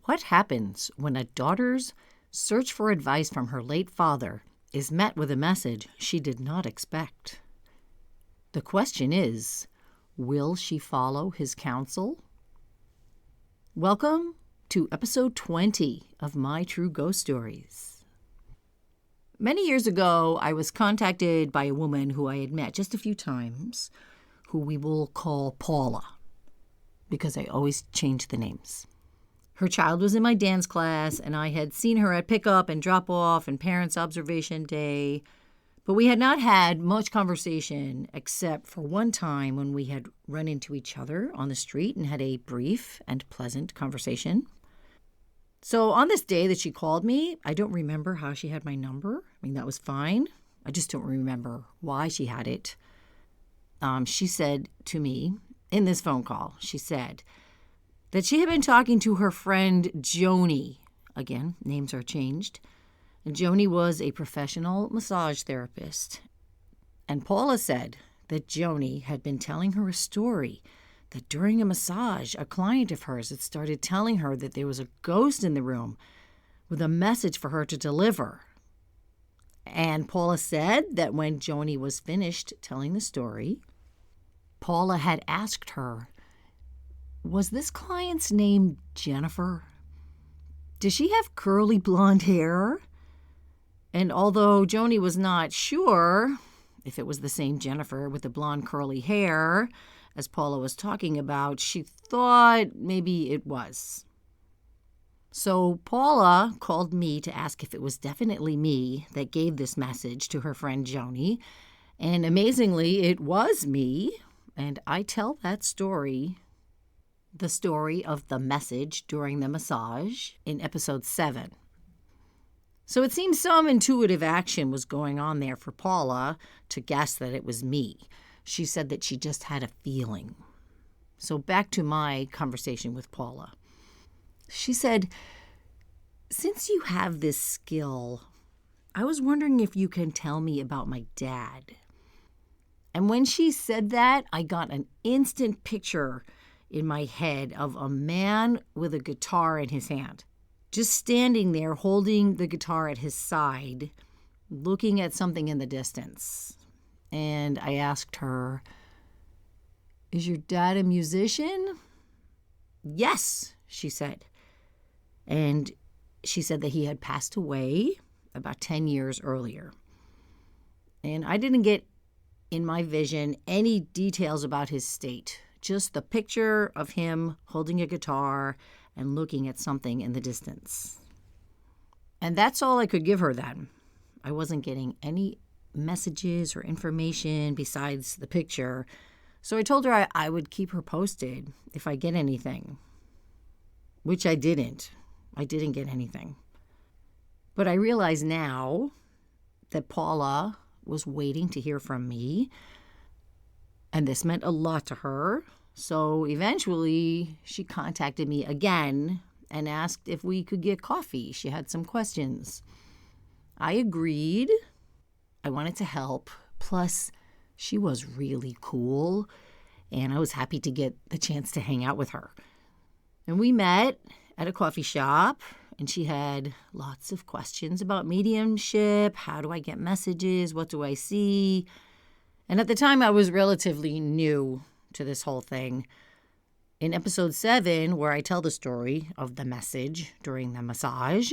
What happens when a daughter's search for advice from her late father is met with a message she did not expect? The question is, will she follow his counsel? Welcome to episode 20 of My True Ghost Stories. Many years ago, I was contacted by a woman who I had met just a few times, who we will call Paula, because I always change the names. Her child was in my dance class, and I had seen her at pickup and drop-off and parents' observation day, but we had not had much conversation except for one time when we had run into each other on the street and had a brief and pleasant conversation. So on this day that she called me, I don't remember how she had my number. I mean, that was fine. I just don't remember why she had it. She said to me in this phone call, she said that she had been talking to her friend Joni. Again, names are changed. And Joni was a professional massage therapist. And Paula said that Joni had been telling her a story that during a massage, a client of hers had started telling her that there was a ghost in the room with a message for her to deliver. And Paula said that when Joni was finished telling the story, Paula had asked her, was this client's name Jennifer? Does she have curly blonde hair? And although Joni was not sure if it was the same Jennifer with the blonde curly hair as Paula was talking about, she thought maybe it was. So Paula called me to ask if it was definitely me that gave this message to her friend Joni. And amazingly, it was me. And I tell that story, the story of the message during the massage, in episode 7. So it seems some intuitive action was going on there for Paula to guess that it was me. She said that she just had a feeling. So back to my conversation with Paula. She said, since you have this skill, I was wondering if you can tell me about my dad. And when she said that, I got an instant picture in my head of a man with a guitar in his hand, just standing there holding the guitar at his side, looking at something in the distance. And I asked her, is your dad a musician? Yes, she said. And she said that he had passed away about 10 years earlier. And I didn't get in my vision any details about his state, just the picture of him holding a guitar and looking at something in the distance. And that's all I could give her then. I wasn't getting any messages or information besides the picture. So I told her I would keep her posted if I get anything, which I didn't. I didn't get anything. But I realize now that Paula was waiting to hear from me, and this meant a lot to her. So eventually she contacted me again and asked if we could get coffee. She had some questions. I agreed. I wanted to help. Plus, she was really cool, and I was happy to get the chance to hang out with her. And we met at a coffee shop, and she had lots of questions about mediumship. How do I get messages? What do I see? And at the time, I was relatively new to this whole thing. In episode 7, where I tell the story of the message during the massage,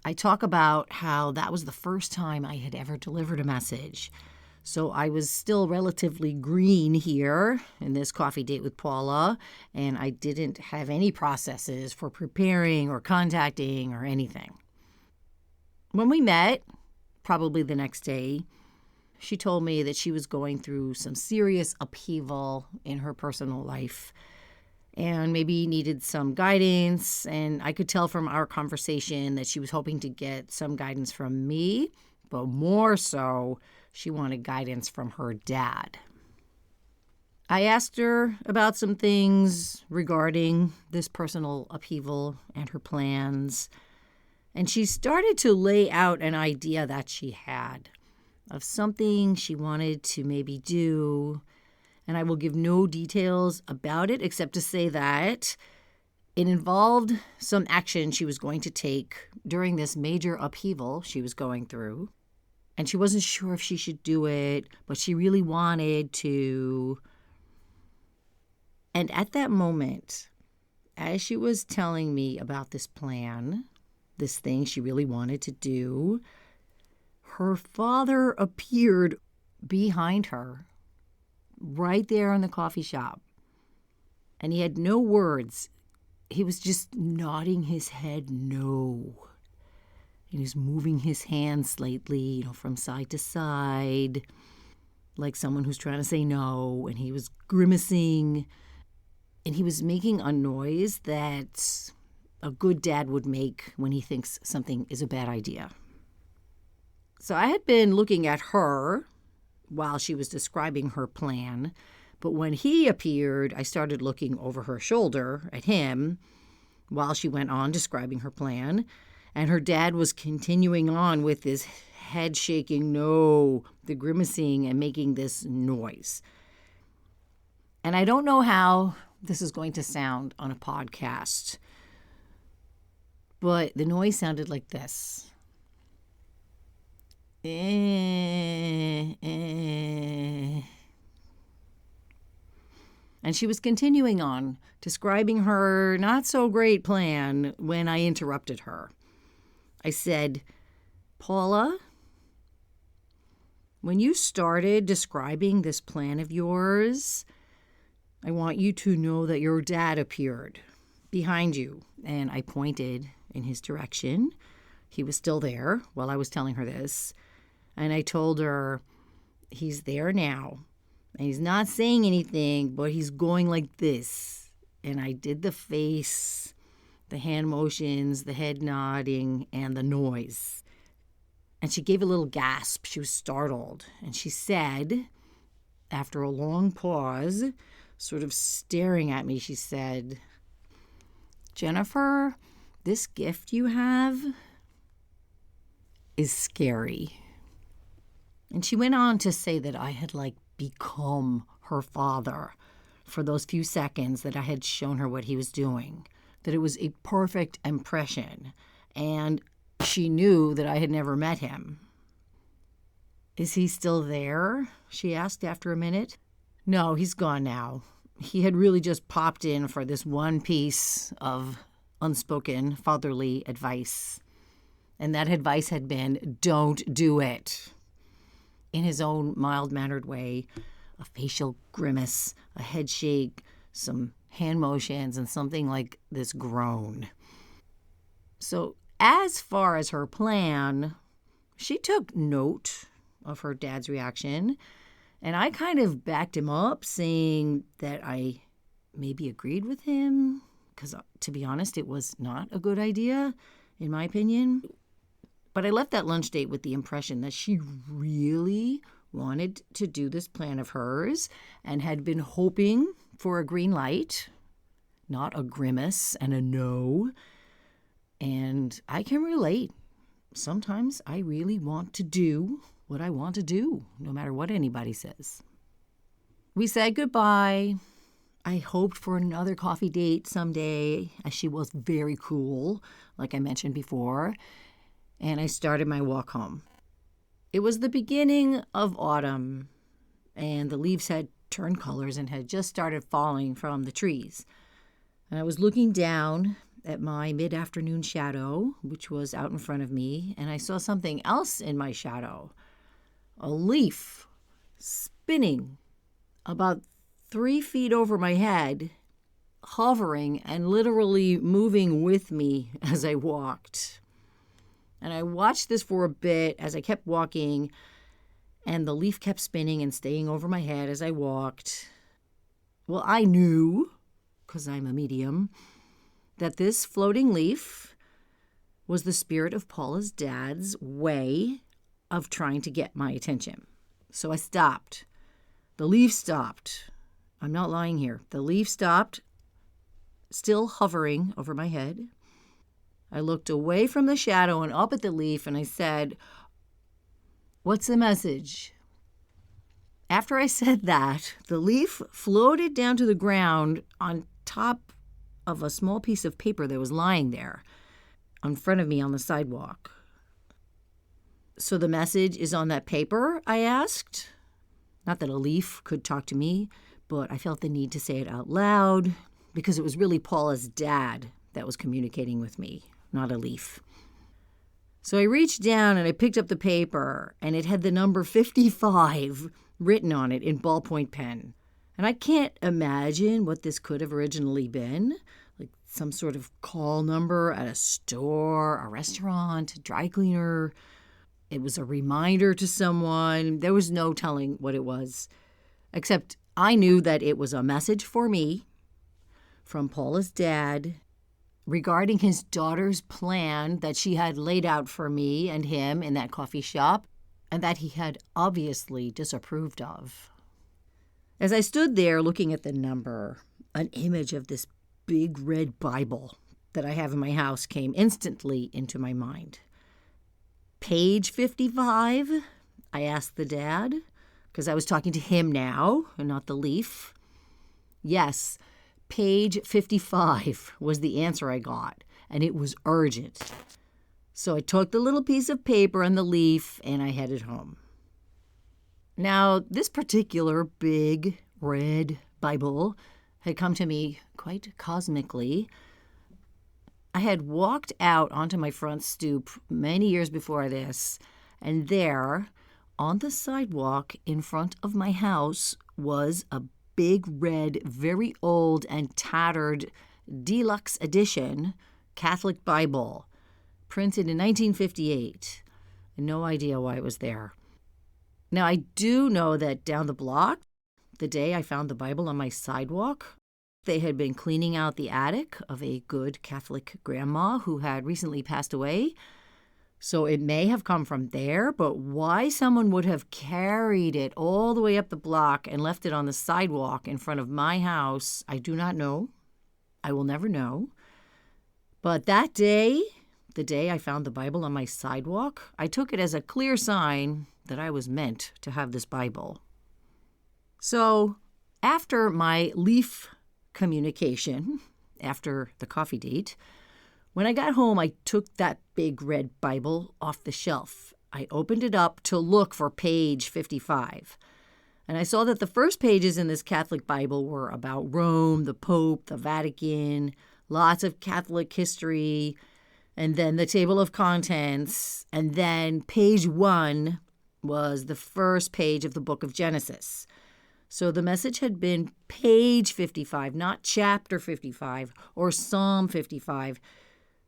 I talk about how that was the first time I had ever delivered a message. So I was still relatively green here in this coffee date with Paula, and I didn't have any processes for preparing or contacting or anything. When we met, probably the next day, she told me that she was going through some serious upheaval in her personal life and maybe needed some guidance. And I could tell from our conversation that she was hoping to get some guidance from me, but more so, she wanted guidance from her dad. I asked her about some things regarding this personal upheaval and her plans, and she started to lay out an idea that she had of something she wanted to maybe do, and I will give no details about it except to say that It involved some action she was going to take during this major upheaval she was going through. And she wasn't sure if she should do it, but she really wanted to. And at that moment, as she was telling me about this plan, this thing she really wanted to do, her father appeared behind her, right there in the coffee shop. And he had no words. He was just nodding his head no. He was moving his hands slightly, from side to side, like someone who's trying to say no. And he was grimacing. And he was making a noise that a good dad would make when he thinks something is a bad idea. So I had been looking at her while she was describing her plan. But when he appeared, I started looking over her shoulder at him while she went on describing her plan. And her dad was continuing on with this head shaking no, the grimacing and making this noise. And I don't know how this is going to sound on a podcast, but the noise sounded like this. And she was continuing on, describing her not-so-great plan when I interrupted her. I said, "Paula, when you started describing this plan of yours, I want you to know that your dad appeared behind you." And I pointed in his direction. He was still there while I was telling her this. And I told her, "He's there now. And he's not saying anything, but he's going like this." And I did the face, the hand motions, the head nodding, and the noise. And she gave a little gasp. She was startled. And she said, after a long pause, sort of staring at me, she said, "Jennifer, this gift you have is scary." And she went on to say that I had become her father for those few seconds that I had shown her what he was doing, that it was a perfect impression, and she knew that I had never met him. "Is he still there?" she asked after a minute. "No, he's gone now. He had really just popped in for this one piece of unspoken fatherly advice. And that advice had been, don't do it." In his own mild-mannered way, a facial grimace, a head shake, some hand motions, and something like this groan. So as far as her plan, she took note of her dad's reaction, and I kind of backed him up, saying that I maybe agreed with him, because to be honest, it was not a good idea, in my opinion. But I left that lunch date with the impression that she really wanted to do this plan of hers and had been hoping for a green light, not a grimace and a no. And I can relate. Sometimes I really want to do what I want to do, no matter what anybody says. We said goodbye. I hoped for another coffee date someday, as she was very cool, like I mentioned before. And I started my walk home. It was the beginning of autumn, and the leaves had turned colors and had just started falling from the trees. And I was looking down at my mid-afternoon shadow, which was out in front of me, and I saw something else in my shadow. A leaf spinning about 3 feet over my head, hovering and literally moving with me as I walked. And I watched this for a bit as I kept walking, and the leaf kept spinning and staying over my head as I walked. Well, I knew, because I'm a medium, that this floating leaf was the spirit of Paula's dad's way of trying to get my attention. So I stopped. The leaf stopped. I'm not lying here. The leaf stopped, still hovering over my head. I looked away from the shadow and up at the leaf, and I said, "What's the message?" After I said that, the leaf floated down to the ground on top of a small piece of paper that was lying there in front of me on the sidewalk. "So the message is on that paper?" I asked. Not that a leaf could talk to me, but I felt the need to say it out loud because it was really Paula's dad that was communicating with me, not a leaf. So I reached down and I picked up the paper, and it had the number 55 written on it in ballpoint pen. And I can't imagine what this could have originally been, like some sort of call number at a store, a restaurant, a dry cleaner. It was a reminder to someone. There was no telling what it was, except I knew that it was a message for me from Paula's dad regarding his daughter's plan that she had laid out for me and him in that coffee shop, and that he had obviously disapproved of. As I stood there looking at the number, an image of this big red Bible that I have in my house came instantly into my mind. "Page 55? I asked the dad, because I was talking to him now and not the leaf. "Yes, page 55 was the answer I got, and it was urgent. So I took the little piece of paper and the leaf, and I headed home. Now, this particular big red Bible had come to me quite cosmically. I had walked out onto my front stoop many years before this, and there, on the sidewalk in front of my house, was a big red, very old and tattered deluxe edition Catholic Bible, printed in 1958. No idea why it was there. Now, I do know that down the block, the day I found the Bible on my sidewalk, they had been cleaning out the attic of a good Catholic grandma who had recently passed away. So it may have come from there, but why someone would have carried it all the way up the block and left it on the sidewalk in front of my house, I do not know. I will never know. But that day, the day I found the Bible on my sidewalk, I took it as a clear sign that I was meant to have this Bible. So after my leaf communication, after the coffee date, when I got home, I took that big red Bible off the shelf. I opened it up to look for page 55. And I saw that the first pages in this Catholic Bible were about Rome, the Pope, the Vatican, lots of Catholic history, and then the table of contents. And then page 1 was the first page of the book of Genesis. So the message had been page 55, not chapter 55 or Psalm 55.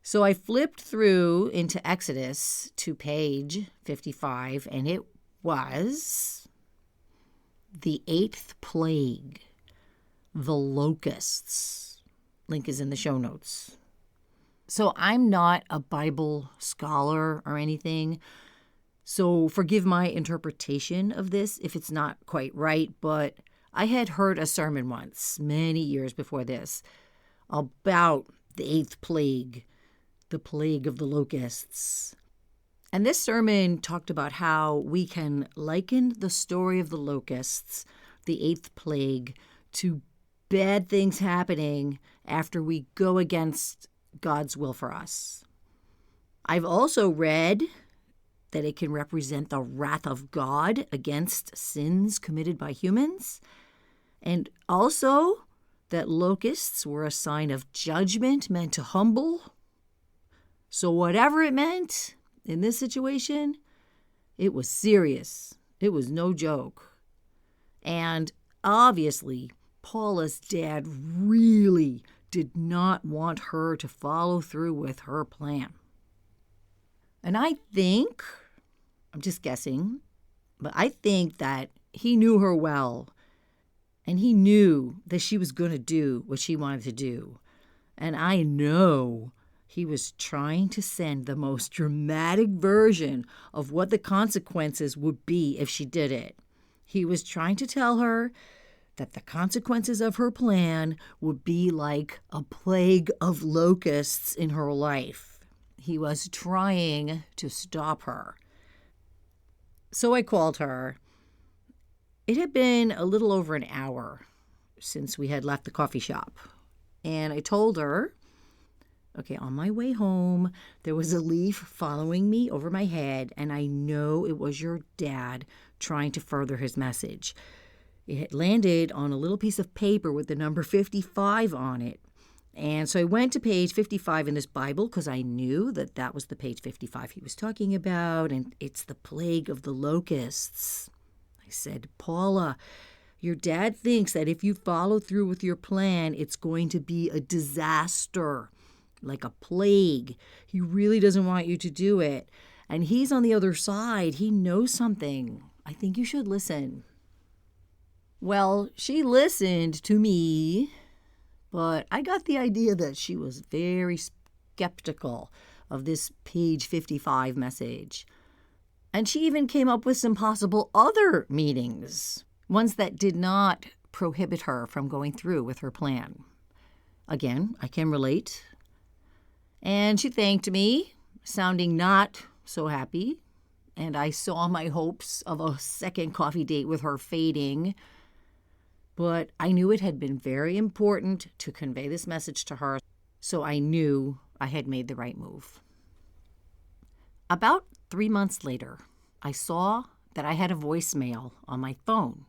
So I flipped through into Exodus to page 55, and it was the 8th plague, the locusts. Link is in the show notes. So I'm not a Bible scholar or anything, so forgive my interpretation of this if it's not quite right, but I had heard a sermon once, many years before this, about the 8th plague, the plague of the locusts. And this sermon talked about how we can liken the story of the locusts, the 8th plague, to bad things happening after we go against God's will for us. I've also read that it can represent the wrath of God against sins committed by humans, and also that locusts were a sign of judgment meant to humble. So whatever it meant in this situation, it was serious. It was no joke. And obviously, Paula's dad really did not want her to follow through with her plan. And I think, I'm just guessing, but I think that he knew her well, and he knew that she was going to do what she wanted to do. And I know he was trying to send the most dramatic version of what the consequences would be if she did it. He was trying to tell her that the consequences of her plan would be like a plague of locusts in her life. He was trying to stop her. So I called her. It had been a little over an hour since we had left the coffee shop. And I told her, okay, on my way home, there was a leaf following me over my head, and I know it was your dad trying to further his message. It had landed on a little piece of paper with the number 55 on it. And so I went to page 55 in this Bible because I knew that that was the page 55 he was talking about, and it's the plague of the locusts. I said, Paula, your dad thinks that if you follow through with your plan, it's going to be a disaster, like a plague. He really doesn't want you to do it. And he's on the other side. He knows something. I think you should listen. Well, she listened to me, but I got the idea that she was very skeptical of this page 55 message. And she even came up with some possible other meanings, ones that did not prohibit her from going through with her plan. Again, I can relate. And she thanked me, sounding not so happy. And I saw my hopes of a second coffee date with her fading. But I knew it had been very important to convey this message to her, so I knew I had made the right move. About 3 months later, I saw that I had a voicemail on my phone.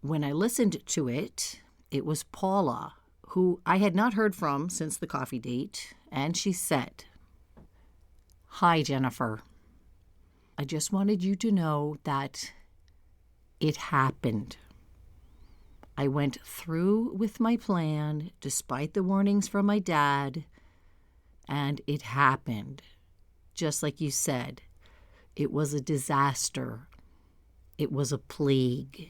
When I listened to it, it was Paula, who I had not heard from since the coffee date, and she said, "Hi, Jennifer. I just wanted you to know that it happened. I went through with my plan despite the warnings from my dad, and it happened. Just like you said, it was a disaster. It was a plague.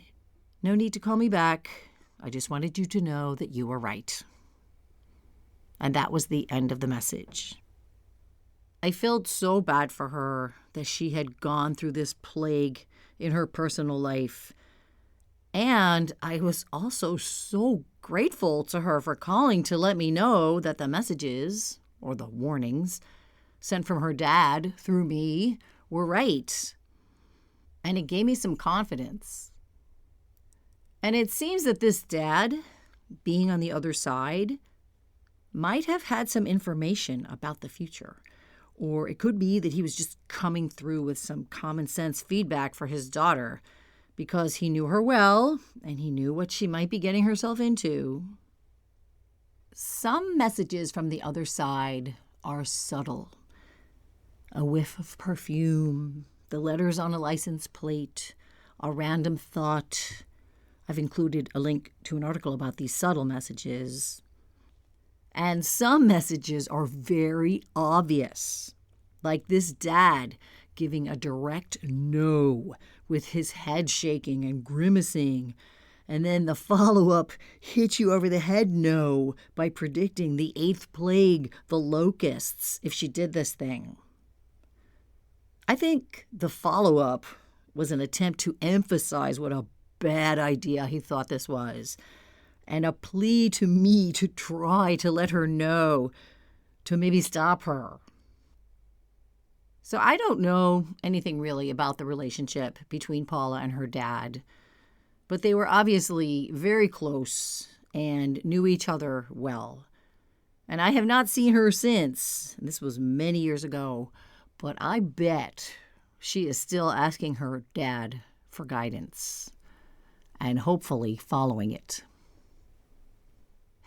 No need to call me back. I just wanted you to know that you were right." And that was the end of the message. I felt so bad for her that she had gone through this plague in her personal life. And I was also so grateful to her for calling to let me know that the messages, or the warnings, sent from her dad through me were right. And it gave me some confidence. And it seems that this dad, being on the other side, might have had some information about the future. Or it could be that he was just coming through with some common sense feedback for his daughter, because he knew her well, and he knew what she might be getting herself into. Some messages from the other side are subtle. A whiff of perfume, the letters on a license plate, a random thought. I've included a link to an article about these subtle messages. And some messages are very obvious, like this dad giving a direct no with his head shaking and grimacing, and then the follow-up hit you over the head no by predicting the 8th plague, the locusts, if she did this thing. I think the follow-up was an attempt to emphasize what a bad idea he thought this was, and a plea to me to try to let her know, to maybe stop her. So I don't know anything really about the relationship between Paula and her dad, but they were obviously very close and knew each other well. And I have not seen her since. This was many years ago, but I bet she is still asking her dad for guidance and hopefully following it.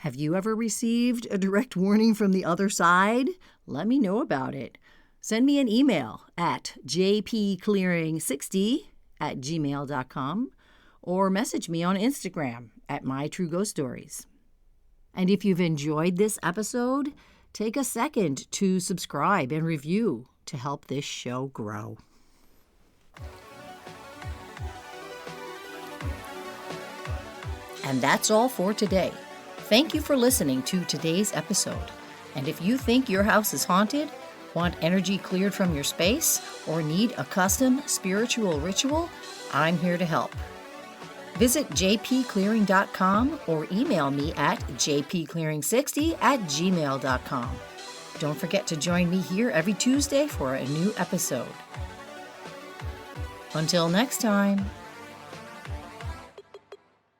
Have you ever received a direct warning from the other side? Let me know about it. Send me an email at jpclearing60@gmail.com or message me on Instagram at mytrueghoststories. And if you've enjoyed this episode, take a second to subscribe and review to help this show grow. And that's all for today. Thank you for listening to today's episode. And if you think your house is haunted, want energy cleared from your space, or need a custom spiritual ritual, I'm here to help. Visit jpclearing.com or email me at jpclearing60@gmail.com. Don't forget to join me here every Tuesday for a new episode. Until next time.